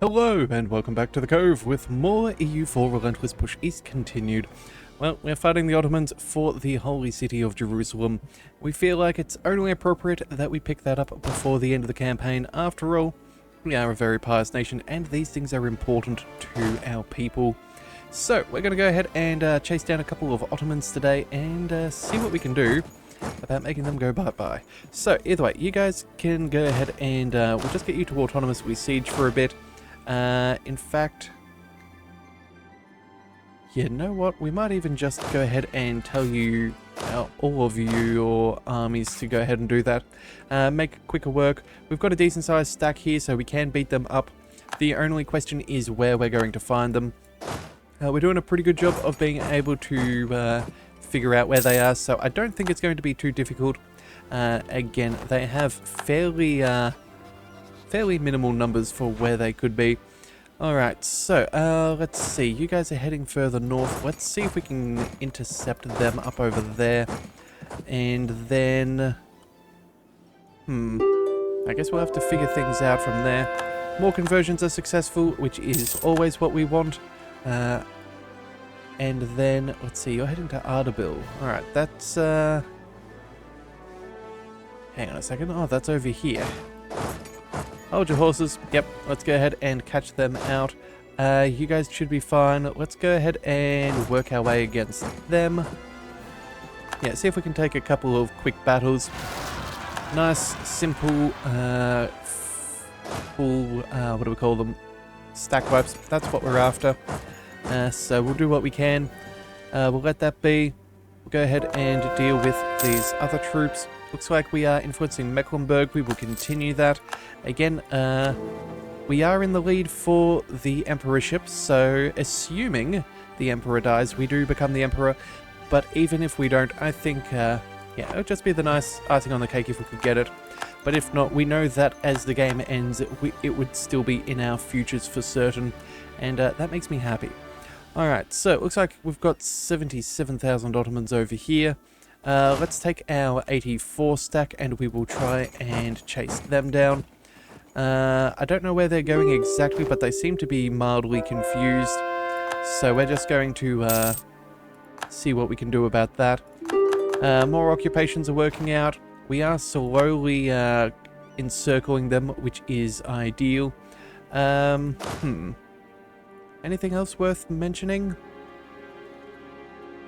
Hello and welcome back to the Cove with more EU4 Relentless Push East continued. Well, we're fighting the Ottomans for the holy city of Jerusalem. We feel like it's only appropriate that we pick that up before the end of the campaign. After all, we are a very pious nation and these things are important to our people. So, we're going to go ahead and chase down a couple of Ottomans today and see what we can do about making them go bye-bye. So, either way, you guys can go ahead and we'll just get you to autonomously siege for a bit. In fact, you know what, we might even just go ahead and tell you, all of your armies to go ahead and do that. Make quicker work. We've got a decent sized stack here, so we can beat them up. The only question is where we're going to find them. We're doing a pretty good job of being able to figure out where they are, so I don't think it's going to be too difficult. Again, they have fairly minimal numbers for where they could be. Alright, so let's see. You guys are heading further north. Let's see if we can intercept them up over there. And then... I guess we'll have to figure things out from there. More conversions are successful, which is always what we want. And then, let's see, you're heading to Ardabil. Alright, that's... Hang on a second. Oh, that's over here. Hold your horses. Yep, let's go ahead and catch them out. You guys should be fine. Let's go ahead and work our way against them. Yeah, see if we can take a couple of quick battles. Nice, simple, full, what do we call them? Stack wipes. That's what we're after. So we'll do what we can. We'll let that be. We'll go ahead and deal with these other troops. Looks like we are influencing Mecklenburg. We will continue that. Again, we are in the lead for the emperorship, so assuming the emperor dies, we do become the emperor. But even if we don't, I think, yeah, it would just be the nice icing on the cake if we could get it. But if not, we know that as the game ends, it would still be in our futures for certain, and that makes me happy. Alright, so it looks like we've got 77,000 Ottomans over here. Let's take our 84 stack and we will try and chase them down. I don't know where they're going exactly, but they seem to be mildly confused. So we're just going to see what we can do about that. More occupations are working out. We are slowly encircling them, which is ideal. Anything else worth mentioning?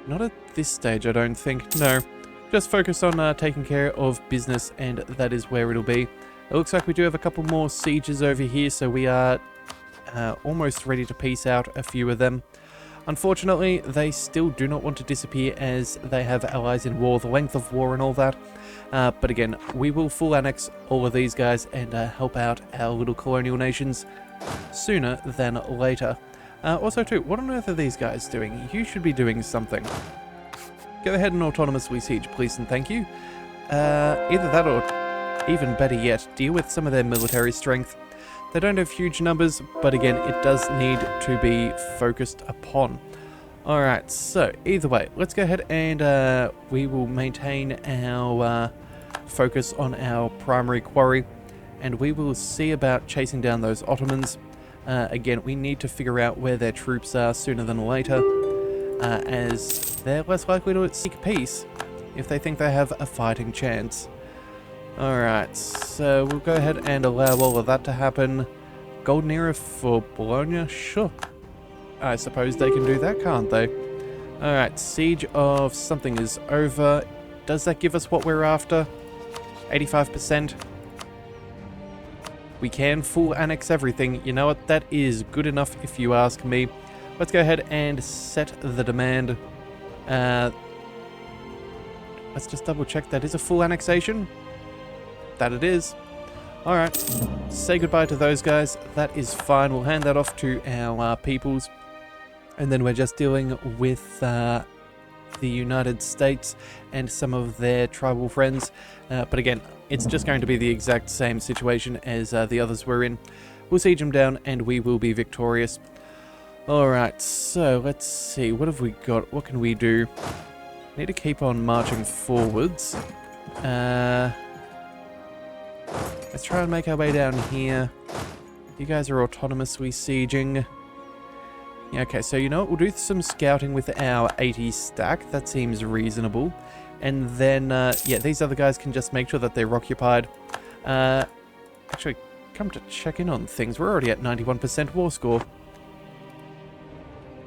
Not at this stage, I don't think. No. Just focus on taking care of business, and that is where it'll be. It looks like we do have a couple more sieges over here, so we are almost ready to peace out a few of them. Unfortunately, they still do not want to disappear as they have allies in war, the length of war and all that. But again, we will full annex all of these guys and help out our little colonial nations sooner than later. Also too, what on earth are these guys doing? You should be doing something. Go ahead and autonomously siege, please and thank you. Either that or, even better yet, deal with some of their military strength. They don't have huge numbers, but again, it does need to be focused upon. Alright, so either way, let's go ahead and we will maintain our focus on our primary quarry, and we will see about chasing down those Ottomans. Again, we need to figure out where their troops are sooner than later, as they're less likely to seek peace if they think they have a fighting chance. Alright, so we'll go ahead and allow all of that to happen. Golden era for Bologna? Sure. I suppose they can do that, can't they? Alright, siege of something is over. Does that give us what we're after? 85%? We can full annex everything. You know what? That is good enough if you ask me. Let's go ahead and set the demand. Let's just double check that is a full annexation. That it is. Alright. Say goodbye to those guys. That is fine. We'll hand that off to our peoples. And then we're just dealing with the United States and some of their tribal friends. But again, it's just going to be the exact same situation as the others were in. We'll siege them down and we will be victorious. Alright, so let's see. What have we got? What can we do? Need to keep on marching forwards. Let's try and make our way down here. You guys are autonomously sieging. Yeah, okay, so you know what? We'll do some scouting with our 80 stack. That seems reasonable. And then, yeah, these other guys can just make sure that they're occupied. Actually, come to check in on things. We're already at 91% war score.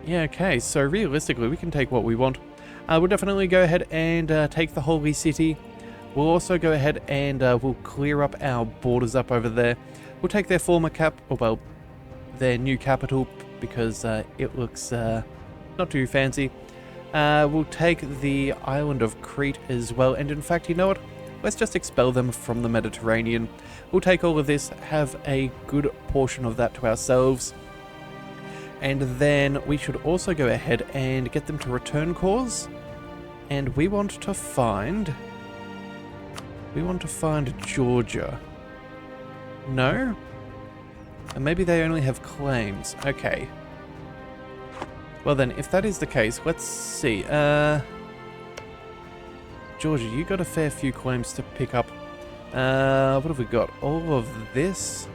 Yeah, okay, so realistically, we can take what we want. We'll definitely go ahead and take the Holy City. We'll also go ahead and we'll clear up our borders up over there. We'll take their former their new capital, because it looks not too fancy. We'll take the island of Crete as well, and in fact, you know what? Let's just expel them from the Mediterranean. We'll take all of this, have a good portion of that to ourselves, and then we should also go ahead and get them to return cause. And we want to find Georgia. No? And maybe they only have claims. Okay. Well then, if that is the case, let's see. Georgia, you got a fair few claims to pick up. What have we got? All of this?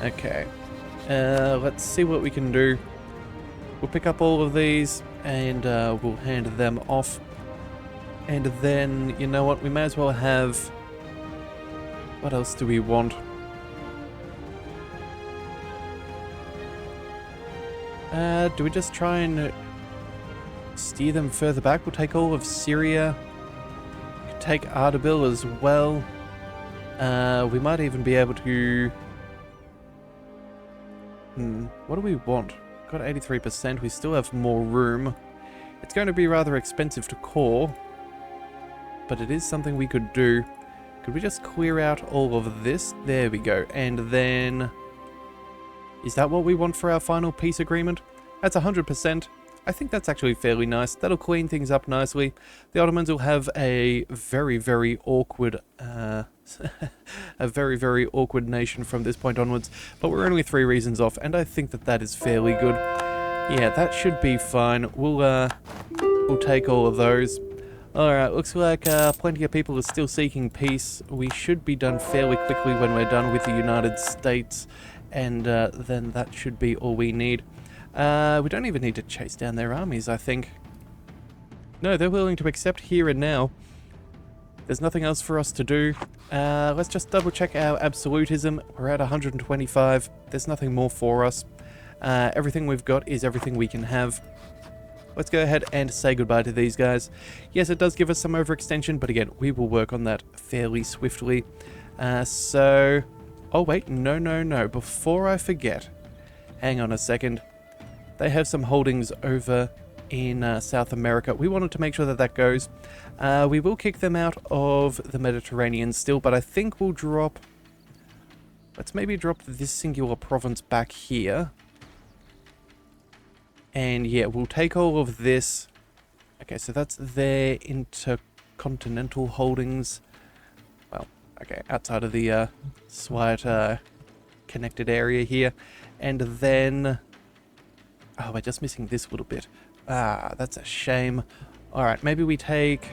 Okay. Let's see what we can do. We'll pick up all of these, and we'll hand them off. And then, you know what? We may as well have... What else do we want? Do we just try and steer them further back? We'll take all of Syria. We could take Ardabil as well. We might even be able to... what do we want? Got 83%. We still have more room. It's going to be rather expensive to core, but it is something we could do. Could we just clear out all of this? There we go. And then... Is that what we want for our final peace agreement? That's 100%. I think that's actually fairly nice. That'll clean things up nicely. The Ottomans will have a very, very awkward... a very, very awkward nation from this point onwards. But we're only 3 reasons off, and I think that that is fairly good. Yeah, that should be fine. We'll take all of those. Alright, looks like plenty of people are still seeking peace. We should be done fairly quickly when we're done with the United States. And then that should be all we need. We don't even need to chase down their armies, I think. No, they're willing to accept here and now. There's nothing else for us to do. Let's just double check our absolutism. We're at 125. There's nothing more for us. Everything we've got is everything we can have. Let's go ahead and say goodbye to these guys. Yes, it does give us some overextension, but again, we will work on that fairly swiftly. So... Oh wait, no. Before I forget, hang on a second. They have some holdings over in South America. We wanted to make sure that that goes. We will kick them out of the Mediterranean still, but I think we'll drop... Let's maybe drop this singular province back here. And yeah, we'll take all of this. Okay, so that's their intercontinental holdings. Well, okay, outside of the slight connected area here. And then... Oh, we're just missing this little bit. Ah, that's a shame. Alright, maybe we take...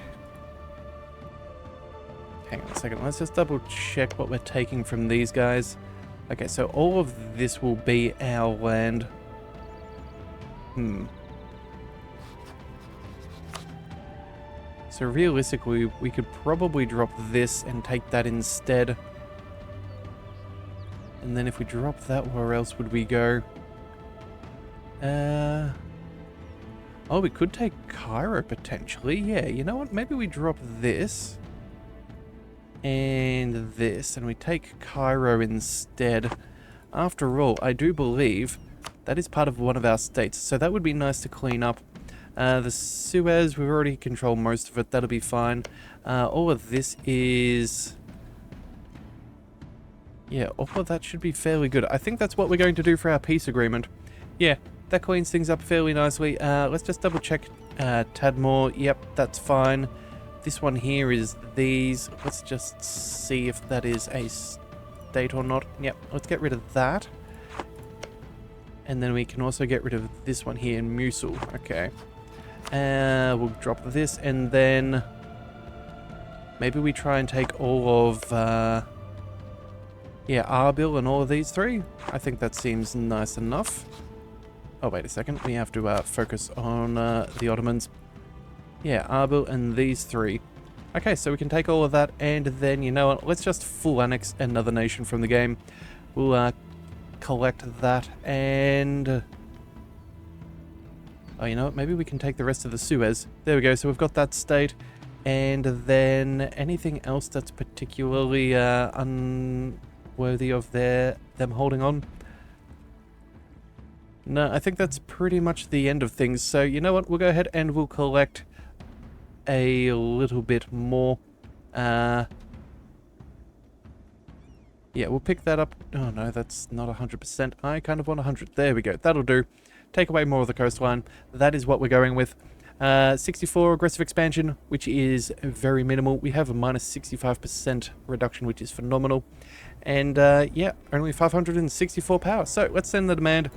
Hang on a second, let's just double check what we're taking from these guys. Okay, so all of this will be our land. So realistically, we could probably drop this and take that instead. And then if we drop that, where else would we go? Oh, we could take Cairo potentially. Yeah, you know what? Maybe we drop this and this, and we take Cairo instead. After all, I do believe that is part of one of our states, so that would be nice to clean up. The Suez, we've already controlled most of it. That'll be fine. All of this is... Yeah, all of that should be fairly good. I think that's what we're going to do for our peace agreement. Yeah, that cleans things up fairly nicely. Let's just double check Tadmor. Yep, that's fine. This one here is these. Let's just see if that is a state or not. Yep, let's get rid of that. And then we can also get rid of this one here in Mosul. Okay. We'll drop this, and then maybe we try and take all of Yeah, Arbil and all of these three. I think that seems nice enough. Oh, wait a second. We have to focus on the Ottomans. Yeah, Arbil and these three. Okay, so we can take all of that, and then, you know what, let's just full annex another nation from the game. We'll collect that, and... oh, you know what, maybe we can take the rest of the Suez. There we go, so we've got that state, and then anything else that's particularly unworthy of them holding on? No, I think that's pretty much the end of things, so you know what, we'll go ahead and we'll collect a little bit more. Yeah, we'll pick that up. Oh no, that's not 100%. I kind of want 100. There we go. That'll do. Take away more of the coastline. That is what we're going with. 64 aggressive expansion, which is very minimal. We have a minus 65% reduction, which is phenomenal. And yeah, only 564 power. So let's send the demand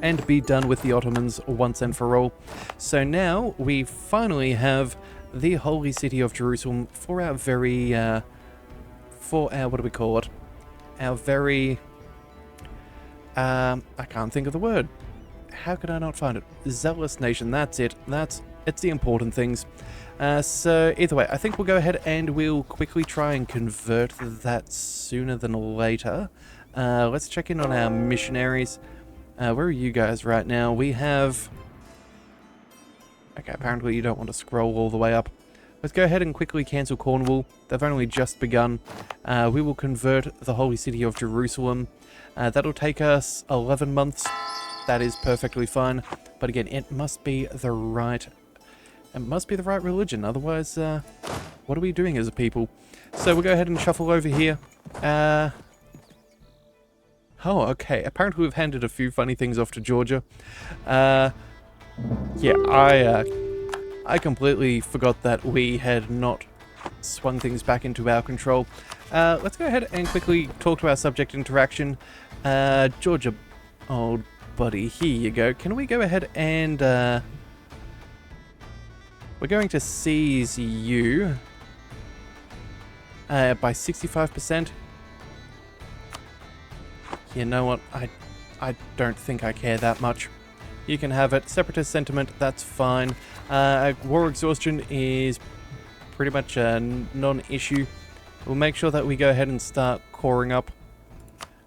and be done with the Ottomans once and for all. So now we finally have the holy city of Jerusalem for our very, what do we call it? Our very, I can't think of the word. How could I not find it? Zealous nation, that's it. It's the important things. So either way, I think we'll go ahead and we'll quickly try and convert that sooner than later. Let's check in on our missionaries. Where are you guys right now? We have... okay, apparently you don't want to scroll all the way up. Let's go ahead and quickly cancel Cornwall. They've only just begun. We will convert the holy city of Jerusalem. That'll take us 11 months. That is perfectly fine. But again, it must be the right... it must be the right religion. Otherwise, what are we doing as a people? So we'll go ahead and shuffle over here. Oh, okay. Apparently we've handed a few funny things off to Georgia. Yeah, I completely forgot that we had not swung things back into our control. Let's go ahead and quickly talk to our subject interaction. Georgia, old buddy, here you go. Can we go ahead and... we're going to seize you by 65%. You know what, I don't think I care that much. You can have it. Separatist sentiment, that's fine. War exhaustion is pretty much a non-issue. We'll make sure that we go ahead and start coring up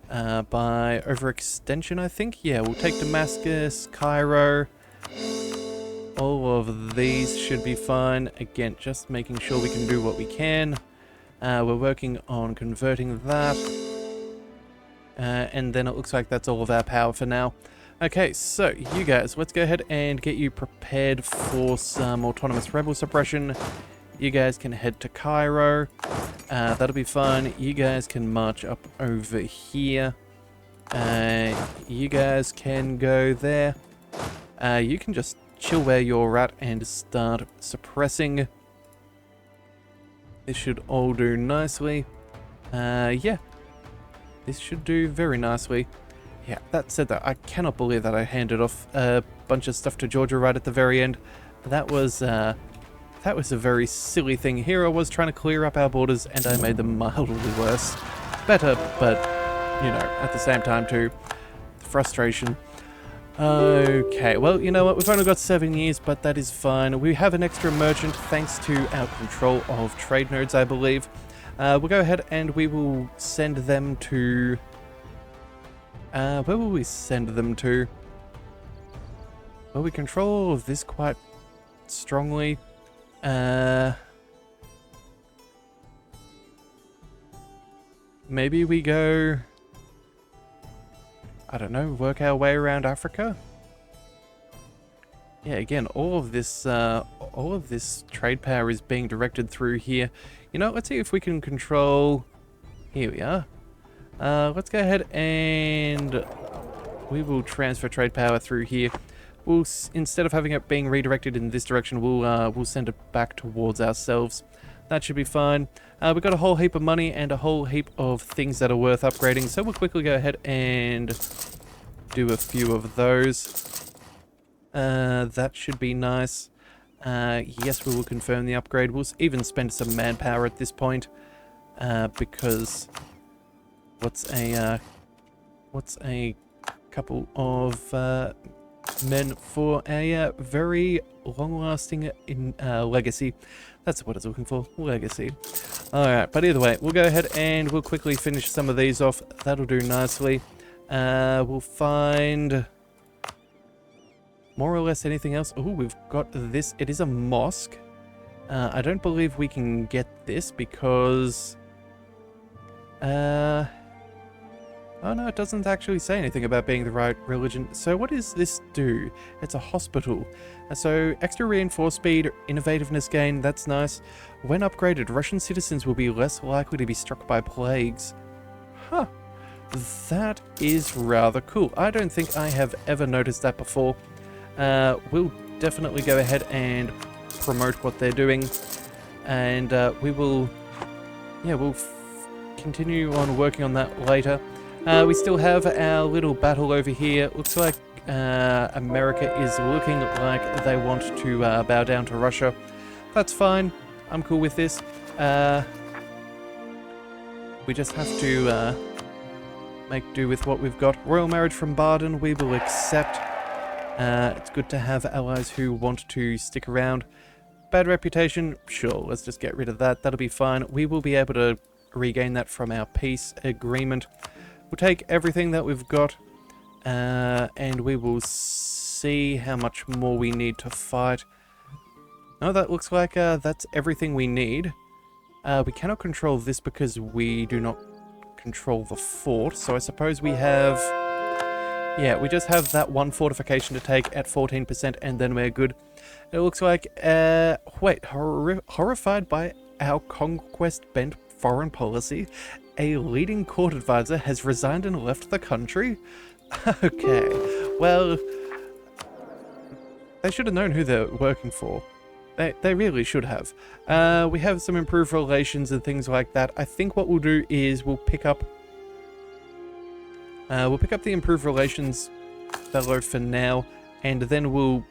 by overextension, I think. Yeah, we'll take Damascus, Cairo. All of these should be fine. Again, just making sure we can do what we can. We're working on converting that. And then it looks like that's all of our power for now. Okay, so you guys, let's go ahead and get you prepared for some autonomous rebel suppression. You guys can head to Cairo. That'll be fun. You guys can march up over here. You guys can go there. You can just chill where you're at and start suppressing. This should all do nicely. Yeah. This should do very nicely. Yeah, that said though, I cannot believe that I handed off a bunch of stuff to Georgia right at the very end. That was a very silly thing. Here I was trying to clear up our borders and I made them mildly worse. Better, but, you know, at the same time too. Frustration. Okay, well, you know what? We've only got 7 years, but that is fine. We have an extra merchant thanks to our control of trade nodes, I believe. We'll go ahead and we will send them to... where will we send them to? Well, we control all of this quite strongly. Maybe we go... I don't know, work our way around Africa? Yeah, again, all of this trade power is being directed through here. You know, let's see if we can control... Here we are. Let's go ahead and we will transfer trade power through here. We'll, instead of having it being redirected in this direction, we'll send it back towards ourselves. That should be fine. We've got a whole heap of money and a whole heap of things that are worth upgrading, so we'll quickly go ahead and do a few of those. That should be nice. Yes, we will confirm the upgrade. We'll even spend some manpower at this point, because what's a couple of men for a very long-lasting legacy. That's what it's looking for, legacy. Alright, but either way, we'll go ahead and we'll quickly finish some of these off. That'll do nicely. We'll find more or less anything else. Oh, we've got this. It is a mosque. I don't believe we can get this because... Oh no, it doesn't actually say anything about being the right religion. So what does this do? It's a hospital. So extra reinforced speed, innovativeness gain, that's nice. When upgraded, Russian citizens will be less likely to be struck by plagues. Huh. That is rather cool. I don't think I have ever noticed that before. We'll definitely go ahead and promote what they're doing. And we will... Yeah, we'll continue on working on that later. We still have our little battle over here. Looks like America is looking like they want to bow down to Russia. That's fine. I'm cool with this. We just have to make do with what we've got. Royal marriage from Baden, we will accept. It's good to have allies who want to stick around. Bad reputation, sure, let's just get rid of that. That'll be fine. We will be able to regain that from our peace agreement. We'll take everything that we've got, and we will see how much more we need to fight. No, that looks like that's everything we need. We cannot control this because we do not control the fort, so I suppose we have... Yeah, we just have that one fortification to take at 14%, and then we're good. It looks like... wait, horrified by our conquest-bent foreign policy, a leading court advisor has resigned and left the country? Okay, well, they should have known who they're working for. They really should have. We have some improved relations and things like that. I think what we'll do is we'll pick up the improved relations fellow for now, and then we'll...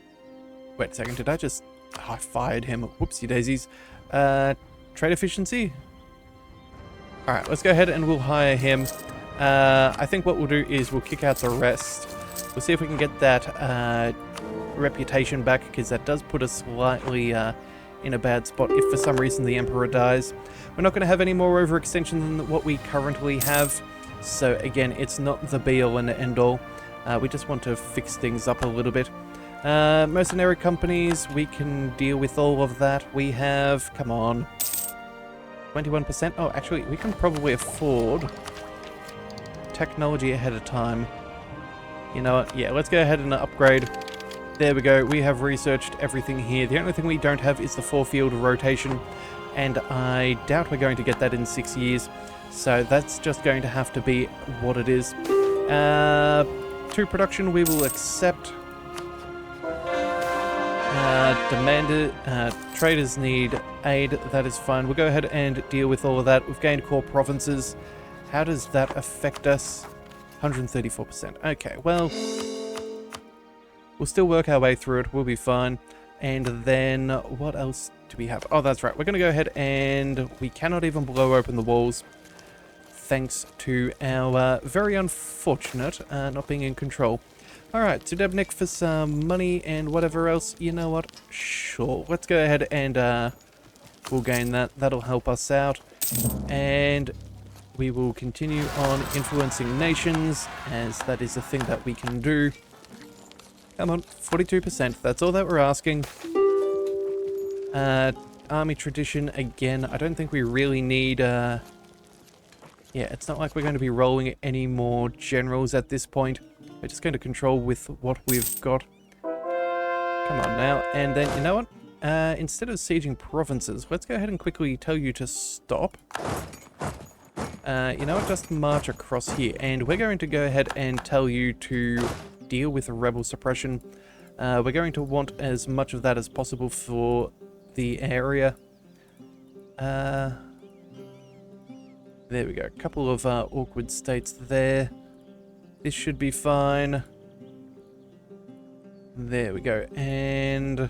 Wait a second, did I just... Oh, I fired him. Whoopsie daisies. Trade efficiency? Alright, let's go ahead and we'll hire him. I think what we'll do is we'll kick out the rest. We'll see if we can get that reputation back, because that does put us slightly in a bad spot if for some reason the Emperor dies. We're not going to have any more overextension than what we currently have. So again, it's not the be-all and end-all. We just want to fix things up a little bit. Mercenary companies, we can deal with all of that. We have... Come on. 21%. Oh, actually, we can probably afford technology ahead of time. You know what? Yeah, let's go ahead and upgrade. There we go. We have researched everything here. The only thing we don't have is the 4-field rotation, and I doubt we're going to get that in 6 years. So that's just going to have to be what it is. To production, we will accept. Traders need aid. That is fine. We'll go ahead and deal with all of that. We've gained core provinces. How does that affect us? 134%. Okay, well, we'll still work our way through it. We'll be fine. And then what else do we have? Oh, that's right. We're going to go ahead and we cannot even blow open the walls, thanks to our very unfortunate not being in control. Alright, to Debnik for some money and whatever else. You know what? Sure. Let's go ahead and we'll gain that. That'll help us out. And we will continue on influencing nations, as that is a thing that we can do. Come on, 42%. That's all that we're asking. Army tradition, again, I don't think we really need... Yeah, it's not like we're going to be rolling any more generals at this point. We're just going to control with what we've got. Come on now. And then, you know what? Instead of sieging provinces, let's go ahead and quickly tell you to stop. You know what? Just march across here. And we're going to go ahead and tell you to deal with rebel suppression. We're going to want as much of that as possible for the area. There we go. A couple of awkward states there. This should be fine. There we go. And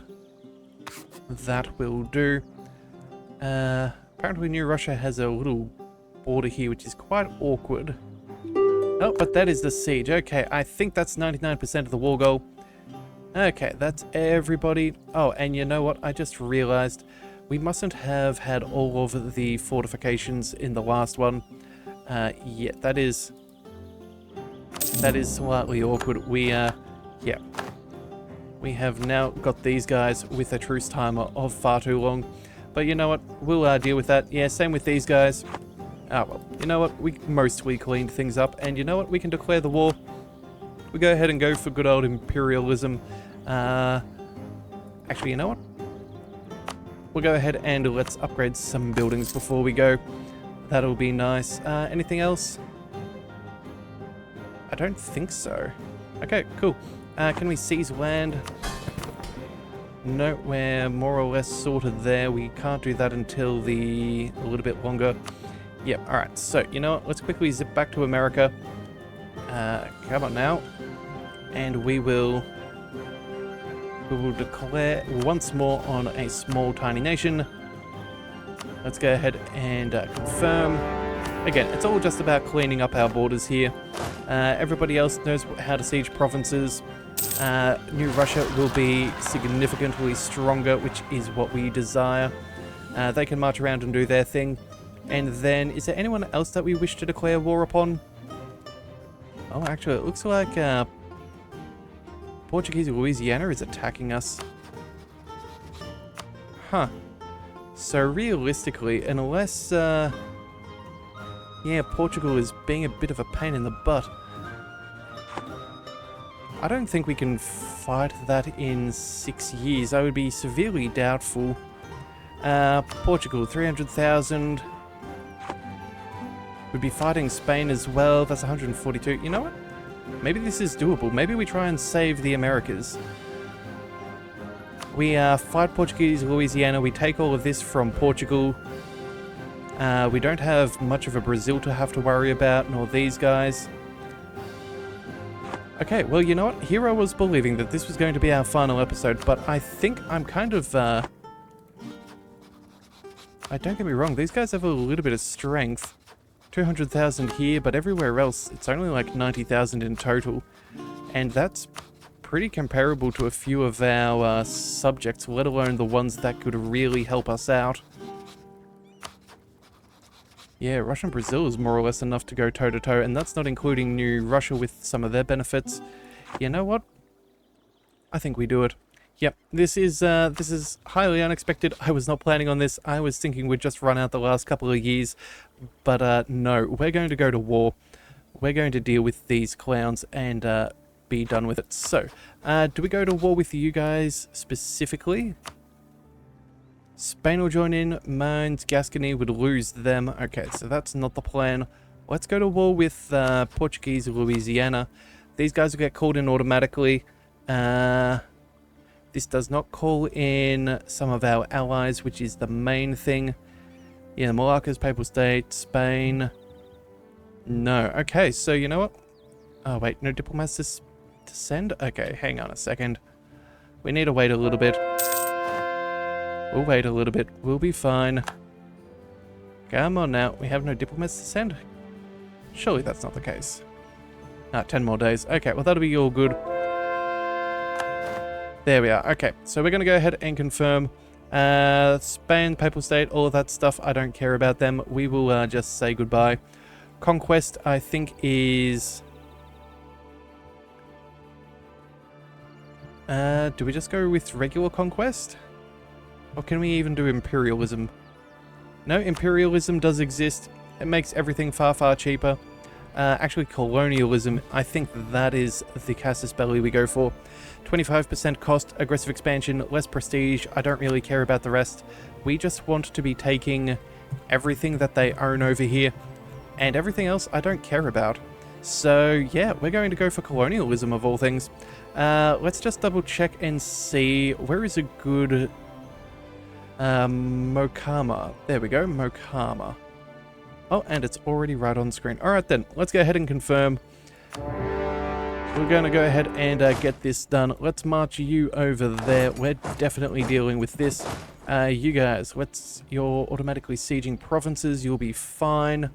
that will do. Apparently New Russia has a little border here, which is quite awkward. Oh, but that is the siege. Okay, I think that's 99% of the war goal. Okay, that's everybody. Oh, and you know what? I just realized we mustn't have had all of the fortifications in the last one. Yeah, that is slightly awkward. Yeah. We have now got these guys with a truce timer of far too long. But you know what? We'll deal with that. Yeah, same with these guys. Ah, well, you know what? We mostly cleaned things up. And you know what? We can declare the war. We go ahead and go for good old imperialism. Actually, you know what? We'll go ahead and let's upgrade some buildings before we go. That'll be nice. Anything else? I don't think so. Okay, cool. Can we seize land? No, we're more or less sorted there. We can't do that until a little bit longer. Yep, alright. So, you know what? Let's quickly zip back to America. Come on now. And we will declare once more on a small, tiny nation. Let's go ahead and confirm. Again, it's all just about cleaning up our borders here. Everybody else knows how to siege provinces. New Russia will be significantly stronger, which is what we desire. They can march around and do their thing. And then, is there anyone else that we wish to declare war upon? Oh, actually, it looks like Portuguese Louisiana is attacking us. Huh. So realistically, unless, yeah, Portugal is being a bit of a pain in the butt, I don't think we can fight that in 6 years. I would be severely doubtful. Portugal, 300,000. We'd be fighting Spain as well. That's 142. You know what? Maybe this is doable. Maybe we try and save the Americas. We fight Portuguese Louisiana. We take all of this from Portugal. We don't have much of a Brazil to have to worry about, nor these guys. Okay, well, you know what? Here I was believing that this was going to be our final episode, but I think I'm kind of, don't get me wrong, these guys have a little bit of strength. 200,000 here, but everywhere else, it's only like 90,000 in total. And that's pretty comparable to a few of our subjects, let alone the ones that could really help us out. Yeah, Russia and Brazil is more or less enough to go toe-to-toe, and that's not including New Russia with some of their benefits. You know what? I think we do it. Yep, this is highly unexpected. I was not planning on this. I was thinking we'd just run out the last couple of years. But no, we're going to go to war. We're going to deal with these clowns and be done with it. So, do we go to war with you guys specifically? Spain will join in. Mainz, Gascony would lose them. Okay, so that's not the plan. Let's go to war with Portuguese Louisiana. These guys will get called in automatically. This does not call in some of our allies, which is the main thing. Yeah, Moluccas, Papal State, Spain. No. Okay, so you know what? Oh, wait, no diplomats to send? Okay, hang on a second. We need to wait a little bit. We'll wait a little bit. We'll be fine. Come on now. We have no diplomats to send? Surely that's not the case. 10 more days. Okay, well, that'll be all good. There we are. Okay, so we're going to go ahead and confirm Spain, Papal State, all of that stuff. I don't care about them. We will just say goodbye. Conquest, I think, is... do we just go with regular conquest? Or can we even do imperialism? No, imperialism does exist. It makes everything far, far cheaper. Actually, colonialism, I think that is the casus belli we go for. 25% cost, aggressive expansion, less prestige. I don't really care about the rest. We just want to be taking everything that they own over here, and everything else I don't care about. So yeah, we're going to go for colonialism of all things. Let's just double check and see where is a good Mokama. There we go, Mokama. Oh, and it's already right on screen. Alright then, let's go ahead and confirm. We're going to go ahead and get this done. Let's march you over there. We're definitely dealing with this. You guys, you're automatically sieging provinces. You'll be fine.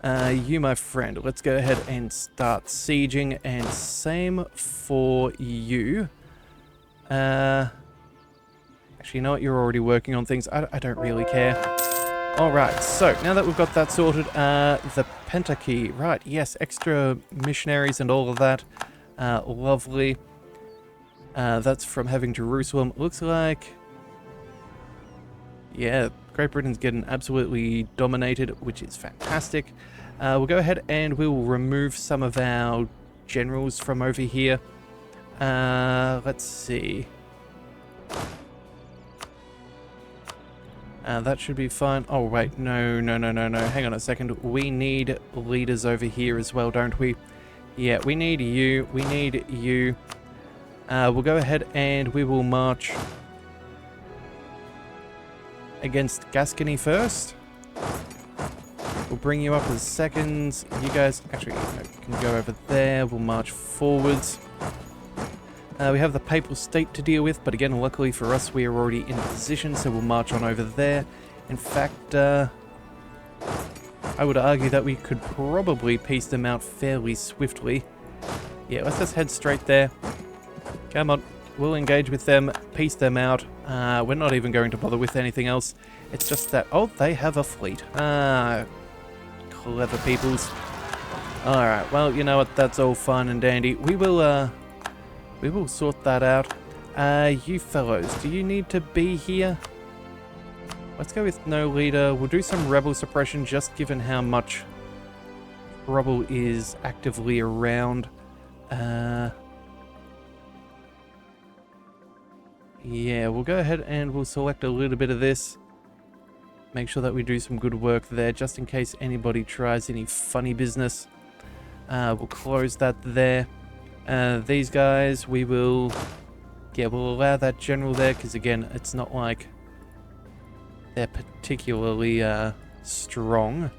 You, my friend, let's go ahead and start sieging, and same for you. Actually, you know what? You're already working on things. I don't really care. Alright, so now that we've got that sorted, the Pentakey. Right, yes, extra missionaries and all of that. Lovely. That's from having Jerusalem. Looks like... yeah, Great Britain's getting absolutely dominated, which is fantastic. We'll go ahead and we'll remove some of our generals from over here. Let's see. That should be fine. Oh, wait, no. Hang on a second. We need leaders over here as well, don't we? Yeah, we need you. We need you. We'll go ahead and we will march against Gascony first. We'll bring you up as seconds. You guys actually can go over there. We'll march forwards. We have the Papal State to deal with, but again, luckily for us, we are already in position, so we'll march on over there. In fact, I would argue that we could probably piece them out fairly swiftly. Yeah, let's just head straight there. Come on, we'll engage with them, piece them out. We're not even going to bother with anything else. It's just that, oh, they have a fleet. Clever peoples. Alright, well, you know what, that's all fine and dandy. We will sort that out. You fellows, do you need to be here? Let's go with no leader. We'll do some rebel suppression, just given how much trouble is actively around. Yeah, we'll go ahead and we'll select a little bit of this. Make sure that we do some good work there, just in case anybody tries any funny business. We'll close that there. These guys, we'll allow that general there, because again, it's not like they're particularly strong.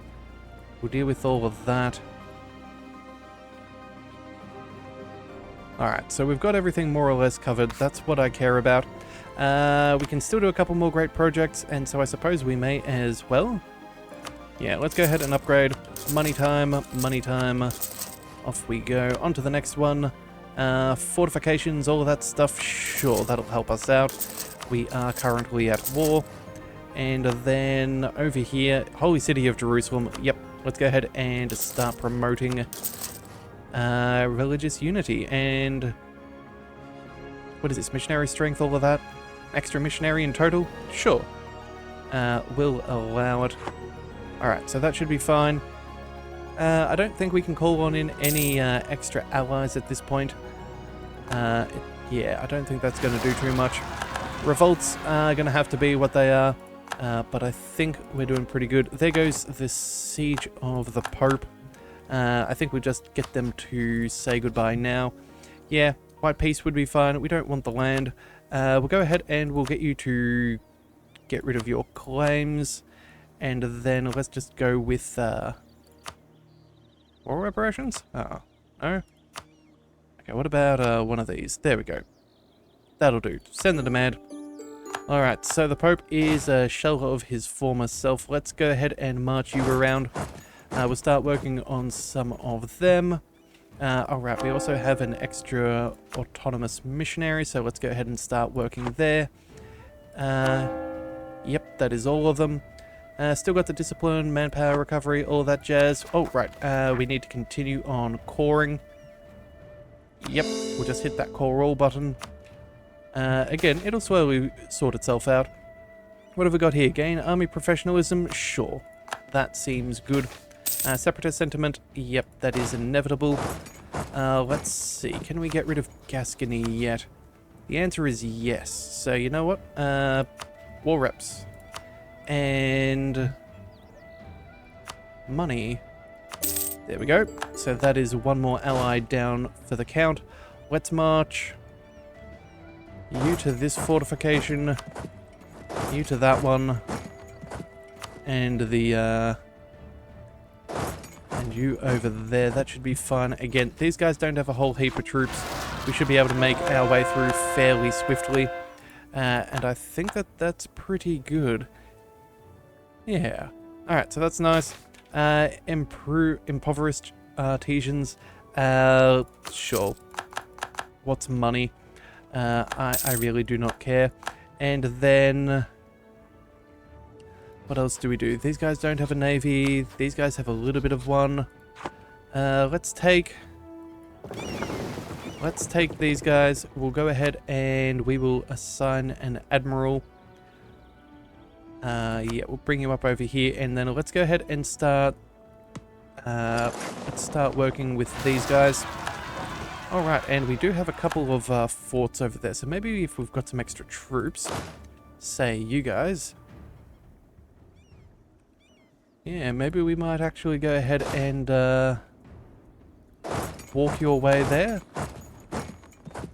We'll deal with all of that. Alright, so we've got everything more or less covered. That's what I care about. We can still do a couple more great projects, and so I suppose we may as well. Yeah, let's go ahead and upgrade. Money time. Off we go. On to the next one. Fortifications, all of that stuff. Sure, that'll help us out. We are currently at war. And then over here, Holy City of Jerusalem. Yep, let's go ahead and start promoting religious unity. And what is this? Missionary strength, all of that? Extra missionary in total? Sure. We'll allow it. Alright, so that should be fine. I don't think we can call on in any extra allies at this point. Yeah, I don't think that's going to do too much. Revolts are going to have to be what they are, but I think we're doing pretty good. There goes the Siege of the Pope. I think we'll just get them to say goodbye now. Yeah, white peace would be fine. We don't want the land. We'll go ahead and we'll get you to get rid of your claims. And then let's just go with... war reparations? Oh, no? Okay, what about one of these? There we go. That'll do. Send the demand. Alright, so the Pope is a shell of his former self. Let's go ahead and march you around. We'll start working on some of them. Alright, we also have an extra autonomous missionary, so let's go ahead and start working there. Yep, that is all of them. Still got the discipline, manpower recovery, all that jazz. Oh, right, we need to continue on coring. Yep, we'll just hit that core all button. Again, it'll slowly sort itself out. What have we got here? Gain army professionalism? Sure. That seems good. Separatist sentiment? Yep, that is inevitable. Let's see. Can we get rid of Gascony yet? The answer is yes. So, you know what? War reps. And... money. There we go. So that is one more ally down for the count. Let's march you to this fortification, you to that one, and the and you over there. That should be fun. Again, these guys don't have a whole heap of troops. We should be able to make our way through fairly swiftly, and I think that that's pretty good. Yeah. Alright, so that's nice. Impoverished artisans. Sure. What's money? I really do not care. And then... what else do we do? These guys don't have a navy. These guys have a little bit of one. Let's take these guys. We'll go ahead and we will assign an admiral. Yeah, we'll bring you up over here, and then let's go ahead and start. Let's start working with these guys. All right, and we do have a couple of forts over there. So maybe if we've got some extra troops, say you guys. Yeah, maybe we might actually go ahead and walk your way there.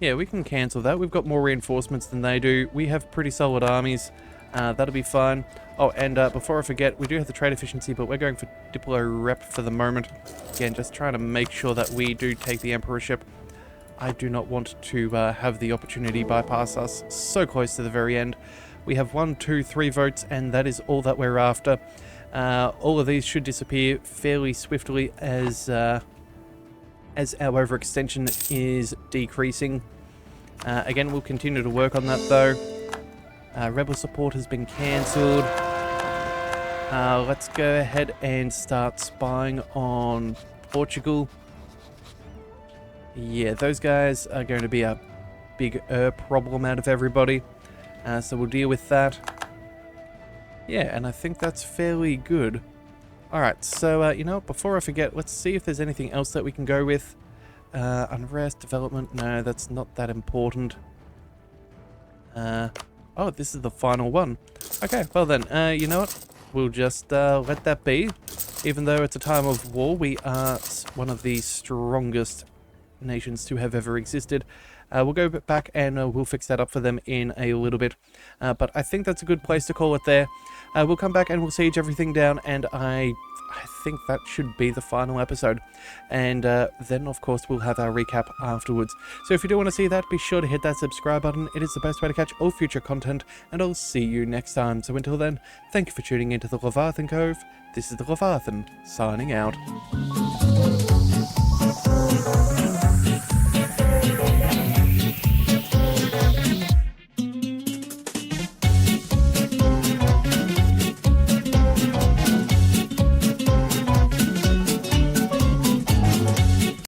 Yeah, we can cancel that. We've got more reinforcements than they do. We have pretty solid armies. That'll be fine. Oh, and before I forget, we do have the trade efficiency, but we're going for Diplo Rep for the moment. Again, just trying to make sure that we do take the Emperorship. I do not want to have the opportunity bypass us so close to the very end. We have 1, 2, 3 votes, and that is all that we're after. All of these should disappear fairly swiftly as our overextension is decreasing. Again, we'll continue to work on that though. Rebel support has been cancelled. Let's go ahead and start spying on Portugal. Yeah, those guys are going to be a big problem out of everybody. So we'll deal with that. Yeah, and I think that's fairly good. Alright, so, you know what, before I forget, let's see if there's anything else that we can go with. Unrest, development, no, that's not that important. Oh, this is the final one. Okay, well then, you know what, we'll just let that be. Even though it's a time of war, we are one of the strongest nations to have ever existed. We'll go back and we'll fix that up for them in a little bit. But I think that's a good place to call it there. We'll come back and we'll siege everything down, and I think that should be the final episode. And then, of course, we'll have our recap afterwards. So if you do want to see that, be sure to hit that subscribe button. It is the best way to catch all future content, and I'll see you next time. So until then, thank you for tuning into the Leviathan Cove. This is the Leviathan, signing out.